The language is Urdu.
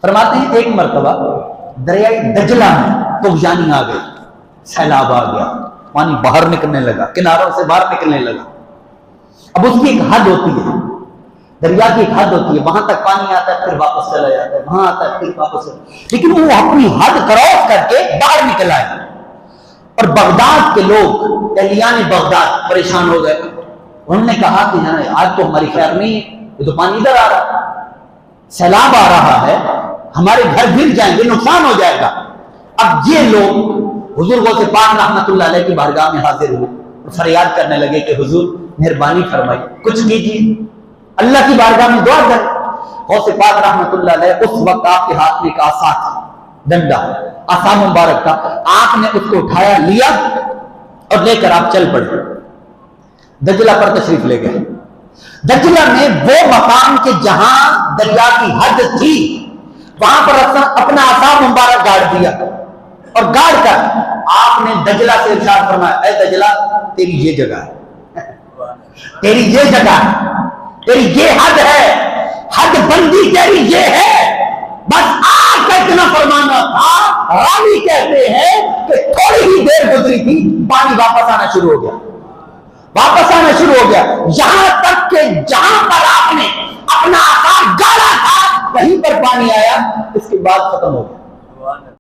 فرماتے ہیں ایک مرتبہ دریائے دجلہ میں طغیانی آ گئی، سیلاب آ گیا، پانی باہر نکلنے لگا، کناروں سے باہر نکلنے لگا۔ اب اس کی ایک حد ہوتی ہے، دریا کی ایک حد ہوتی ہے، وہاں تک پانی آتا ہے پھر واپس چلا جاتا ہے، وہاں آتا ہے پھر واپس چلا جاتا ہے، لیکن وہ اپنی حد کراس کر کے باہر نکل آئے اور بغداد کے لوگ، اہلیان بغداد پریشان ہو گئے۔ انہوں نے کہا کہ آج تو ہماری خیر نہیں ہے، یہ تو پانی ادھر آ رہا ہے، سیلاب آ رہا ہے، ہمارے گھر گر جائیں گے، نقصان ہو جائے گا۔ اب یہ لوگ حضور غوث پاک رحمت اللہ علیہ کی بارگاہ میں حاضر ہوئے اور فریاد کرنے لگے کہ حضور مہربانی فرمائی، کچھ کیجیے، اللہ کی بارگاہ میں دعا کریں۔ غوث پاک رحمت اللہ علیہ اس وقت آپ کے ہاتھ میں ایک عصا تھا، ڈنڈا، عصا مبارک تھا، آپ نے اس کو اٹھایا، لیا اور لے کر آپ چل پڑے، دجلہ پر تشریف لے گئے۔ دجلہ میں وہ مقام کے جہاں دریا کی حد تھی وہاں پر اپنا عصا مبارک گاڑ دیا اور گاڑ کر آپ نے دجلہ سے ارشاد فرمایا، اے دجلہ تیری یہ جگہ ہے، تیری یہ جگہ ہے، تیری یہ حد ہے، حد بندی تیری یہ ہے، بس آج کا اتنا فرمانا تھا۔ راوی کہتے ہیں کہ تھوڑی ہی دیر گزری تھی، پانی واپس آنا شروع ہو گیا، واپس آنا شروع ہو گیا، یہاں تک کہ جہاں پر آپ نے اپنا عصا گاڑا تھا وہیں پر پانی آیا، اس کے بعد ختم ہو گیا۔